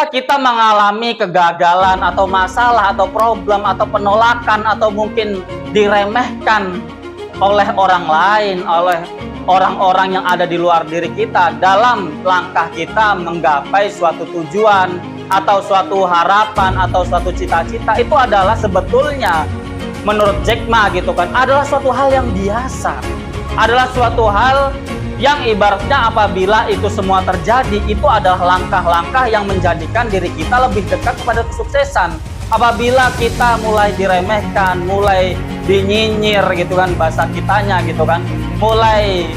Ketika kita mengalami kegagalan atau masalah atau problem atau penolakan atau mungkin diremehkan oleh orang lain, oleh orang-orang yang ada di luar diri kita dalam langkah kita menggapai suatu tujuan atau suatu harapan atau suatu cita-cita, itu adalah sebetulnya menurut Jack Ma gitu kan, adalah suatu hal yang biasa, adalah suatu hal yang ibaratnya apabila itu semua terjadi, itu adalah langkah-langkah yang menjadikan diri kita lebih dekat kepada kesuksesan. Apabila kita mulai diremehkan, mulai dinyinyir gitu kan, bahasa kitanya gitu kan, mulai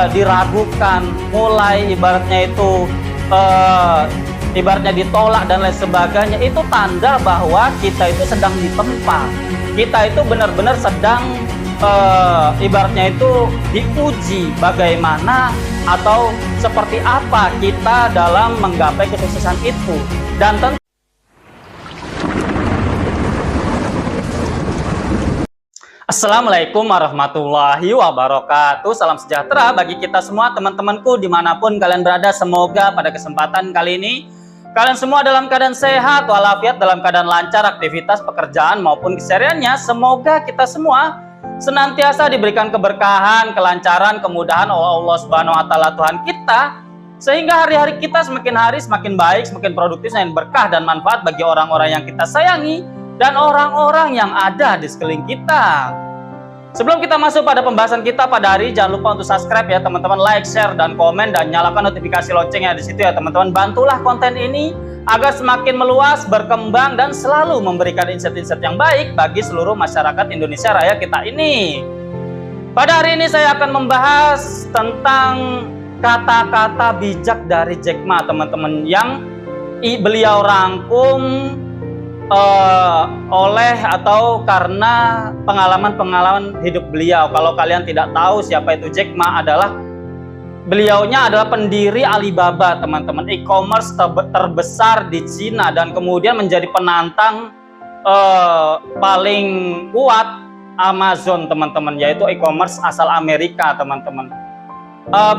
diragukan, mulai ibaratnya itu ibaratnya ditolak dan lain sebagainya, itu tanda bahwa kita itu sedang ditempa, kita itu benar-benar sedang ibaratnya itu diuji bagaimana atau seperti apa kita dalam menggapai kesuksesan itu. Dan tentu Assalamualaikum warahmatullahi wabarakatuh. Salam sejahtera bagi kita semua teman-temanku dimanapun kalian berada. Semoga pada kesempatan kali ini kalian semua dalam keadaan sehat walafiat, dalam keadaan lancar aktivitas pekerjaan maupun kesehariannya. Semoga kita semua senantiasa diberikan keberkahan, kelancaran, kemudahan oleh Allah Subhanahu wa Ta'ala Tuhan kita, sehingga hari-hari kita semakin hari semakin baik, semakin produktif, semakin berkah dan manfaat bagi orang-orang yang kita sayangi dan orang-orang yang ada di sekeliling kita. Sebelum kita masuk pada pembahasan kita pada hari, jangan lupa untuk subscribe ya teman-teman, like, share, dan komen, dan nyalakan notifikasi loncengnya di situ ya teman-teman. Bantulah konten ini agar semakin meluas, berkembang, dan selalu memberikan insight-insight yang baik bagi seluruh masyarakat Indonesia Raya kita ini. Pada hari ini saya akan membahas tentang kata-kata bijak dari Jack Ma teman-teman, yang beliau rangkum oleh atau karena pengalaman-pengalaman hidup beliau. Kalau kalian tidak tahu siapa itu Jack Ma, beliaunya adalah pendiri Alibaba teman-teman, e-commerce terbesar di Cina, dan kemudian menjadi penantang paling kuat Amazon teman-teman, yaitu e-commerce asal Amerika teman-teman.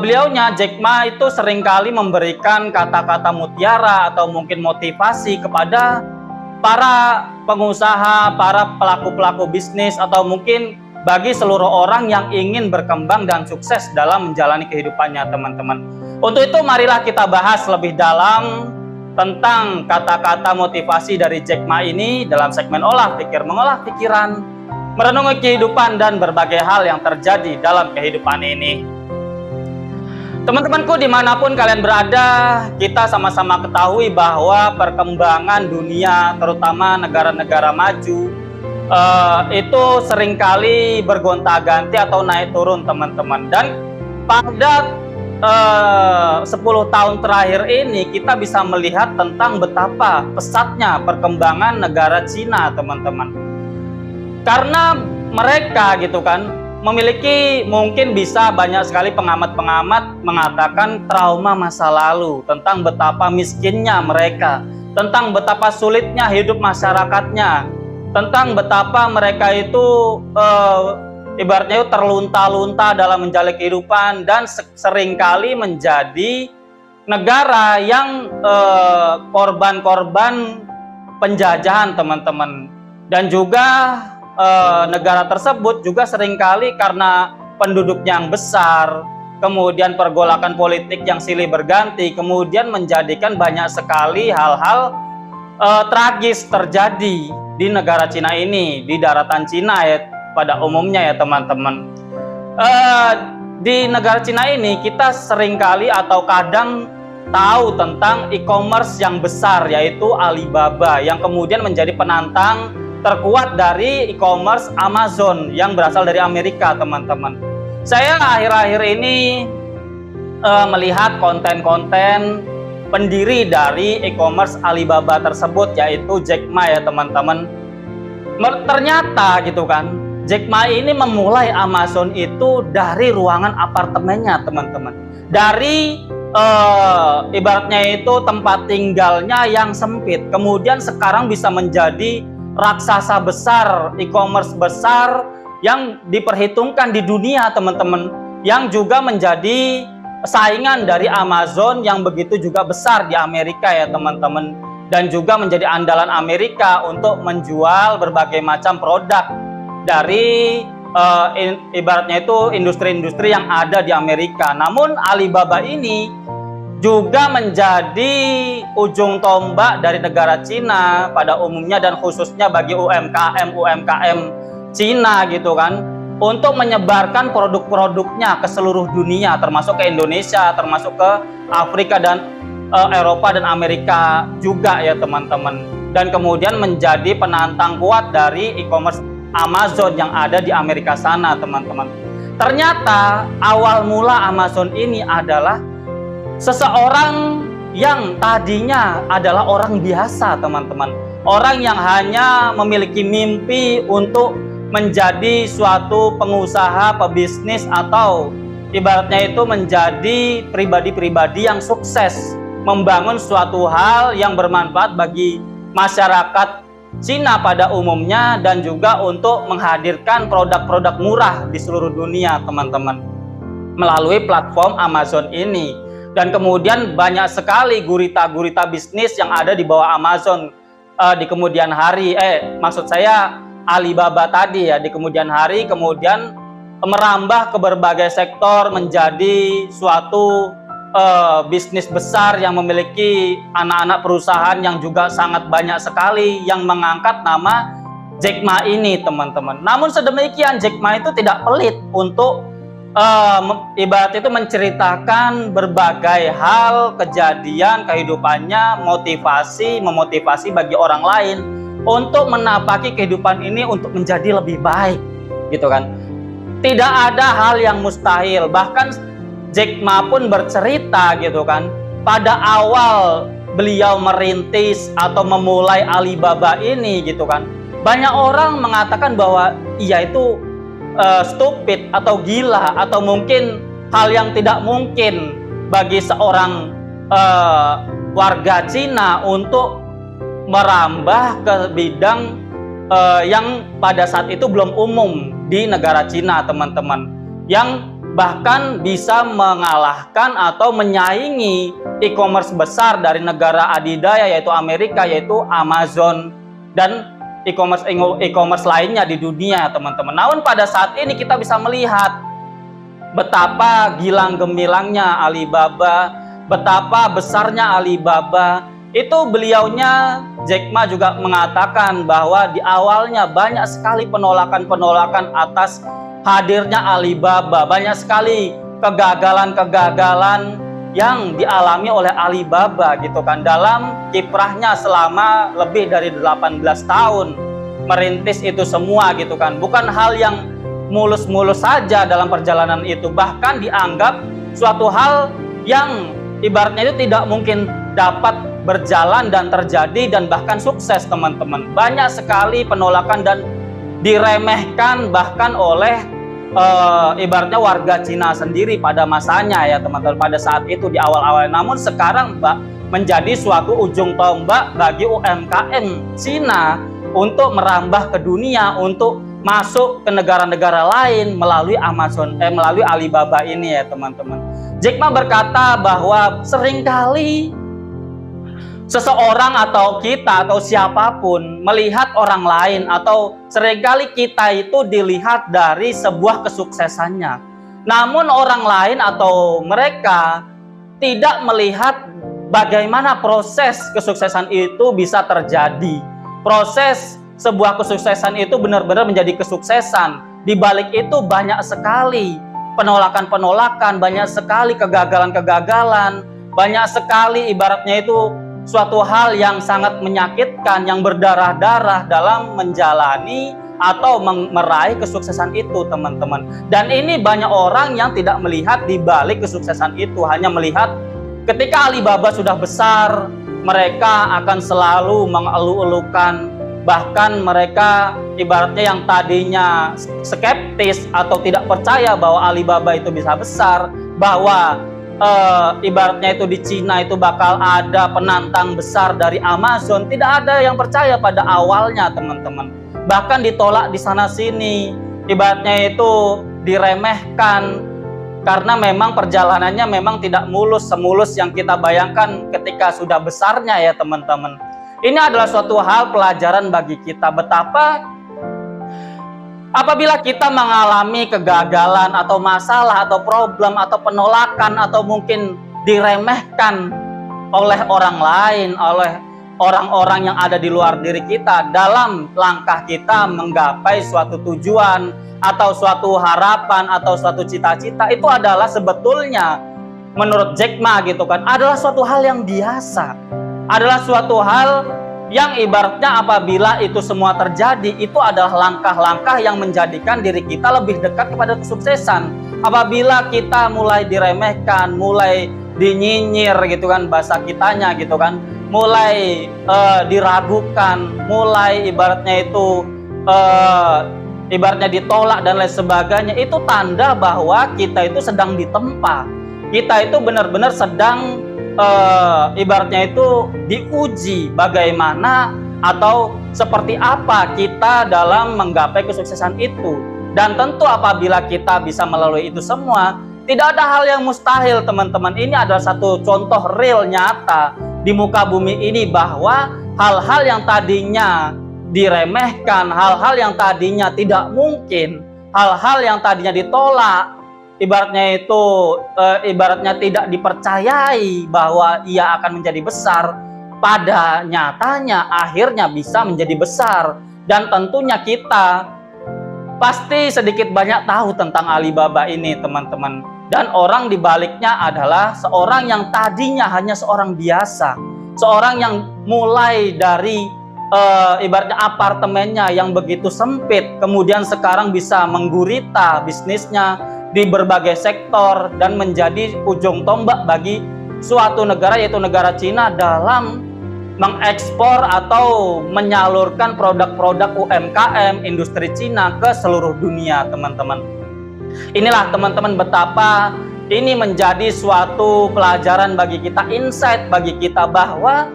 Beliaunya Jack Ma itu seringkali memberikan kata-kata mutiara atau mungkin motivasi kepada para pengusaha, para pelaku-pelaku bisnis, atau mungkin bagi seluruh orang yang ingin berkembang dan sukses dalam menjalani kehidupannya teman-teman. Untuk itu marilah kita bahas lebih dalam tentang kata-kata motivasi dari Jack Ma ini dalam segmen Olah Pikir, mengolah pikiran, merenungi kehidupan dan berbagai hal yang terjadi dalam kehidupan ini. Teman-temanku dimanapun kalian berada, kita sama-sama ketahui bahwa perkembangan dunia, terutama negara-negara maju, itu seringkali bergonta-ganti atau naik turun teman-teman. Dan pada 10 tahun terakhir ini kita bisa melihat tentang betapa pesatnya perkembangan negara Cina teman-teman. Karena mereka gitu kan memiliki, mungkin bisa banyak sekali pengamat-pengamat mengatakan trauma masa lalu, tentang betapa miskinnya mereka, tentang betapa sulitnya hidup masyarakatnya, tentang betapa mereka itu ibaratnya itu terlunta-lunta dalam menjalani kehidupan, dan seringkali menjadi negara yang korban-korban penjajahan teman-teman. Dan juga negara tersebut juga seringkali karena penduduknya yang besar, kemudian pergolakan politik yang silih berganti, kemudian menjadikan banyak sekali hal-hal tragis terjadi di negara Cina ini, di daratan Cina ya pada umumnya ya teman-teman. Di negara Cina ini kita seringkali atau kadang tahu tentang e-commerce yang besar, yaitu Alibaba, yang kemudian menjadi penantang terkuat dari e-commerce Amazon yang berasal dari Amerika teman-teman. Saya akhir-akhir ini melihat konten-konten pendiri dari e-commerce Alibaba tersebut, yaitu Jack Ma ya teman-teman. Ternyata gitu kan, Jack Ma ini memulai Amazon itu dari ruangan apartemennya teman-teman, dari ibaratnya itu tempat tinggalnya yang sempit, kemudian sekarang bisa menjadi raksasa besar, e-commerce besar yang diperhitungkan di dunia teman-teman, yang juga menjadi saingan dari Amazon yang begitu juga besar di Amerika ya teman-teman. dan juga menjadi andalan Amerika untuk menjual berbagai macam produk dari ibaratnya itu industri-industri yang ada di Amerika. Namun Alibaba ini juga menjadi ujung tombak dari negara Cina pada umumnya dan khususnya bagi UMKM Cina gitu kan, untuk menyebarkan produk-produknya ke seluruh dunia, termasuk ke Indonesia, termasuk ke Afrika dan Eropa dan Amerika juga ya teman-teman. Dan kemudian menjadi penantang kuat dari e-commerce Amazon yang ada di Amerika sana teman-teman. Ternyata awal mula Amazon ini adalah seseorang yang tadinya adalah orang biasa teman-teman. Orang yang hanya memiliki mimpi untuk menjadi suatu pengusaha, pebisnis, atau ibaratnya itu menjadi pribadi-pribadi yang sukses membangun suatu hal yang bermanfaat bagi masyarakat Cina pada umumnya, dan juga untuk menghadirkan produk-produk murah di seluruh dunia teman-teman melalui platform Amazon ini. Dan kemudian banyak sekali gurita-gurita bisnis yang ada di bawah Amazon di kemudian hari, maksud saya Alibaba tadi ya, di kemudian hari kemudian merambah ke berbagai sektor menjadi suatu bisnis besar yang memiliki anak-anak perusahaan yang juga sangat banyak sekali yang mengangkat nama Jack Ma ini teman-teman. Namun sedemikian Jack Ma itu tidak pelit untuk ibarat itu menceritakan berbagai hal, kejadian kehidupannya, memotivasi bagi orang lain untuk menapaki kehidupan ini untuk menjadi lebih baik gitu kan. Tidak ada hal yang mustahil. Bahkan Jack Ma pun bercerita gitu kan, pada awal beliau merintis atau memulai Alibaba ini gitu kan, banyak orang mengatakan bahwa ia itu stupid atau gila, atau mungkin hal yang tidak mungkin bagi seorang warga Cina untuk merambah ke bidang yang pada saat itu belum umum di negara Cina teman-teman, yang bahkan bisa mengalahkan atau menyaingi e-commerce besar dari negara adidaya yaitu Amerika, yaitu Amazon dan e-commerce lainnya di dunia teman-teman. Namun pada saat ini kita bisa melihat betapa gilang gemilangnya Alibaba, betapa besarnya Alibaba. Itu beliaunya Jack Ma juga mengatakan bahwa di awalnya banyak sekali penolakan-penolakan atas hadirnya Alibaba, banyak sekali kegagalan-kegagalan yang dialami oleh Alibaba gitu kan, dalam kiprahnya selama lebih dari 18 tahun merintis itu semua gitu kan. Bukan hal yang mulus-mulus saja dalam perjalanan itu, bahkan dianggap suatu hal yang ibaratnya itu tidak mungkin dapat berjalan dan terjadi dan bahkan sukses teman-teman. Banyak sekali penolakan dan diremehkan bahkan oleh ibaratnya warga Cina sendiri pada masanya ya teman-teman, pada saat itu di awal-awal. Namun sekarang menjadi suatu ujung tombak bagi UMKM Cina untuk merambah ke dunia, untuk masuk ke negara-negara lain melalui melalui Alibaba ini ya teman-teman. Jack Ma berkata bahwa seringkali seseorang atau kita atau siapapun melihat orang lain, atau seringkali kita itu dilihat dari sebuah kesuksesannya. Namun orang lain atau mereka tidak melihat bagaimana proses kesuksesan itu bisa terjadi. Proses sebuah kesuksesan itu benar-benar menjadi kesuksesan. Di balik itu banyak sekali penolakan-penolakan, banyak sekali kegagalan-kegagalan, banyak sekali ibaratnya itu suatu hal yang sangat menyakitkan, yang berdarah-darah dalam menjalani atau meraih kesuksesan itu teman-teman. Dan ini banyak orang yang tidak melihat di balik kesuksesan itu, hanya melihat ketika Alibaba sudah besar, mereka akan selalu mengeluh-elukan. Bahkan mereka ibaratnya yang tadinya skeptis atau tidak percaya bahwa Alibaba itu bisa besar, bahwa ibaratnya itu di Cina itu bakal ada penantang besar dari Amazon, tidak ada yang percaya pada awalnya teman-teman. Bahkan ditolak di sana sini, ibaratnya itu diremehkan, karena memang perjalanannya memang tidak mulus semulus yang kita bayangkan ketika sudah besarnya ya teman-teman. Ini adalah suatu hal pelajaran bagi kita betapa apabila kita mengalami kegagalan atau masalah atau problem atau penolakan atau mungkin diremehkan oleh orang lain, oleh orang-orang yang ada di luar diri kita dalam langkah kita menggapai suatu tujuan atau suatu harapan atau suatu cita-cita, itu adalah sebetulnya menurut Jack Ma gitu kan, adalah suatu hal yang biasa, adalah suatu hal yang ibaratnya apabila itu semua terjadi, itu adalah langkah-langkah yang menjadikan diri kita lebih dekat kepada kesuksesan. Apabila kita mulai diremehkan, mulai dinyinyir gitu kan, bahasa kitanya gitu kan, mulai diragukan, mulai ibaratnya itu ibaratnya ditolak dan lain sebagainya, itu tanda bahwa kita itu sedang ditempa. Kita itu benar-benar sedang ibaratnya itu diuji bagaimana atau seperti apa kita dalam menggapai kesuksesan itu. Dan tentu apabila kita bisa melalui itu semua, tidak ada hal yang mustahil, teman-teman. Ini adalah satu contoh real nyata di muka bumi ini bahwa hal-hal yang tadinya diremehkan, hal-hal yang tadinya tidak mungkin, hal-hal yang tadinya ditolak, ibaratnya itu ibaratnya tidak dipercayai bahwa ia akan menjadi besar, pada nyatanya akhirnya bisa menjadi besar. Dan tentunya kita pasti sedikit banyak tahu tentang Alibaba ini, teman-teman. Dan orang di baliknya adalah seorang yang tadinya hanya seorang biasa, seorang yang mulai dari ibaratnya apartemennya yang begitu sempit, kemudian sekarang bisa menggurita bisnisnya di berbagai sektor dan menjadi ujung tombak bagi suatu negara, yaitu negara Cina, dalam mengekspor atau menyalurkan produk-produk UMKM industri Cina ke seluruh dunia, teman-teman. Inilah teman-teman betapa ini menjadi suatu pelajaran bagi kita, insight bagi kita bahwa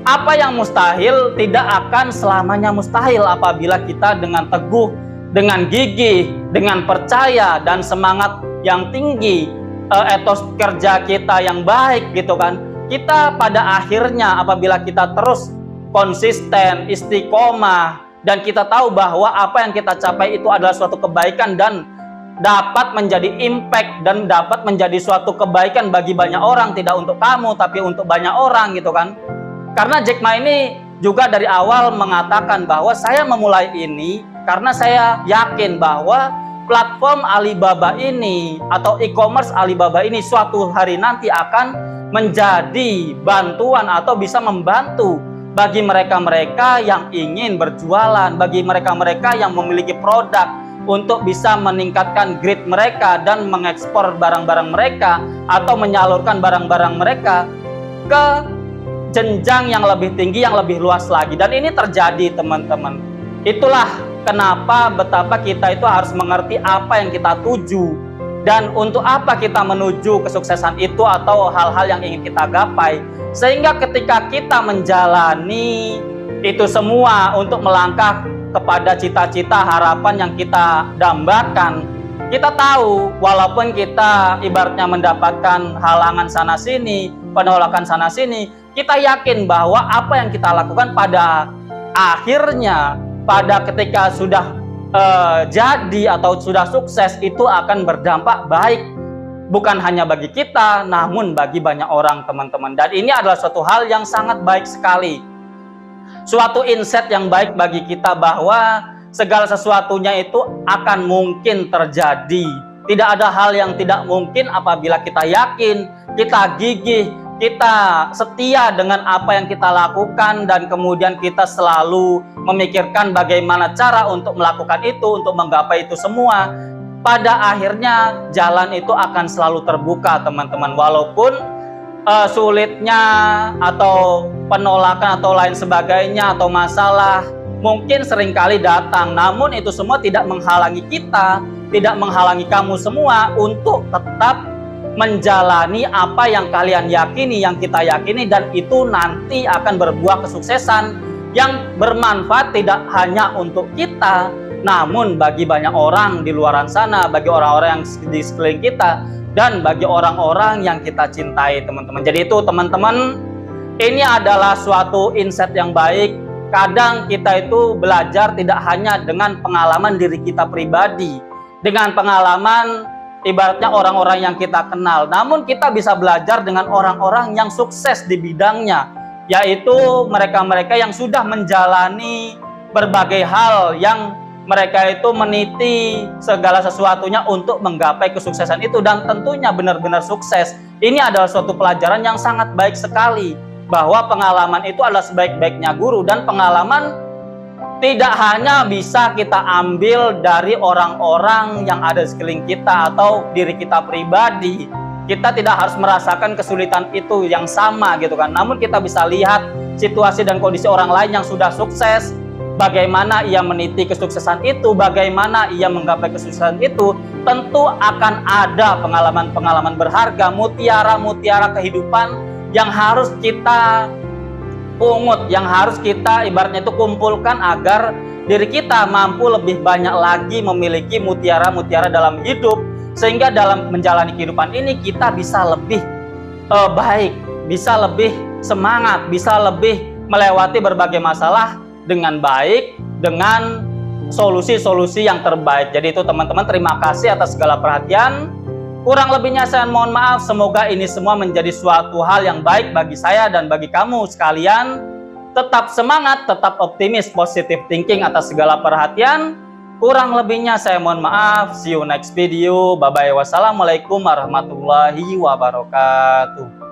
apa yang mustahil tidak akan selamanya mustahil apabila kita dengan teguh, dengan gigih, dengan percaya dan semangat yang tinggi, etos kerja kita yang baik gitu kan, kita pada akhirnya apabila kita terus konsisten, istiqomah, dan kita tahu bahwa apa yang kita capai itu adalah suatu kebaikan dan dapat menjadi impact dan dapat menjadi suatu kebaikan bagi banyak orang, tidak untuk kamu tapi untuk banyak orang gitu kan. Karena Jack Ma ini juga dari awal mengatakan bahwa saya memulai ini karena saya yakin bahwa platform Alibaba ini atau e-commerce Alibaba ini suatu hari nanti akan menjadi bantuan atau bisa membantu bagi mereka-mereka yang ingin berjualan, bagi mereka-mereka yang memiliki produk untuk bisa meningkatkan grade mereka dan mengekspor barang-barang mereka atau menyalurkan barang-barang mereka ke jenjang yang lebih tinggi, yang lebih luas lagi. Dan ini terjadi, teman-teman. Itulah kenapa betapa kita itu harus mengerti apa yang kita tuju dan untuk apa kita menuju kesuksesan itu atau hal-hal yang ingin kita gapai. Sehingga ketika kita menjalani itu semua untuk melangkah kepada cita-cita harapan yang kita dambakan, kita tahu walaupun kita ibaratnya mendapatkan halangan sana sini, penolakan sana sini, kita yakin bahwa apa yang kita lakukan pada akhirnya, pada ketika sudah jadi atau sudah sukses, itu akan berdampak baik bukan hanya bagi kita namun bagi banyak orang, teman-teman. Dan ini adalah suatu hal yang sangat baik sekali, suatu insight yang baik bagi kita bahwa segala sesuatunya itu akan mungkin terjadi. Tidak ada hal yang tidak mungkin apabila kita yakin, kita gigih, kita setia dengan apa yang kita lakukan, dan kemudian kita selalu memikirkan bagaimana cara untuk melakukan itu, untuk menggapai itu semua. Pada akhirnya jalan itu akan selalu terbuka, teman-teman. Walaupun sulitnya atau penolakan atau lain sebagainya atau masalah mungkin seringkali datang, namun itu semua tidak menghalangi kita, tidak menghalangi kamu semua untuk tetap menjalani apa yang kalian yakini, yang kita yakini, dan itu nanti akan berbuah kesuksesan yang bermanfaat tidak hanya untuk kita, namun bagi banyak orang di luar sana, bagi orang-orang yang di sekeliling kita, dan bagi orang-orang yang kita cintai, teman-teman. Jadi itu, teman-teman, Ini adalah suatu insight yang baik. Kadang kita itu belajar tidak hanya dengan pengalaman diri kita pribadi, dengan pengalaman ibaratnya orang-orang yang kita kenal, namun kita bisa belajar dengan orang-orang yang sukses di bidangnya, yaitu mereka-mereka yang sudah menjalani berbagai hal, yang mereka itu meniti segala sesuatunya untuk menggapai kesuksesan itu, dan tentunya benar-benar sukses. Ini adalah suatu pelajaran yang sangat baik sekali, bahwa pengalaman itu adalah sebaik-baiknya guru, dan pengalaman tidak hanya bisa kita ambil dari orang-orang yang ada di sekeliling kita atau diri kita pribadi. Kita tidak harus merasakan kesulitan itu yang sama gitu kan. Namun kita bisa lihat situasi dan kondisi orang lain yang sudah sukses, bagaimana ia meniti kesuksesan itu, bagaimana ia menggapai kesuksesan itu. Tentu akan ada pengalaman-pengalaman berharga, mutiara-mutiara kehidupan yang harus kita pungut, yang harus kita ibaratnya itu kumpulkan agar diri kita mampu lebih banyak lagi memiliki mutiara-mutiara dalam hidup, sehingga dalam menjalani kehidupan ini kita bisa lebih baik, bisa lebih semangat, bisa lebih melewati berbagai masalah dengan baik, dengan solusi-solusi yang terbaik. Jadi itu teman-teman, terima kasih atas segala perhatian. Kurang lebihnya saya mohon maaf. Semoga ini semua menjadi suatu hal yang baik bagi saya dan bagi kamu sekalian. Tetap semangat, tetap optimis, positive thinking atas segala perhatian. Kurang lebihnya saya mohon maaf. See you next video. Bye bye. Wassalamualaikum warahmatullahi wabarakatuh.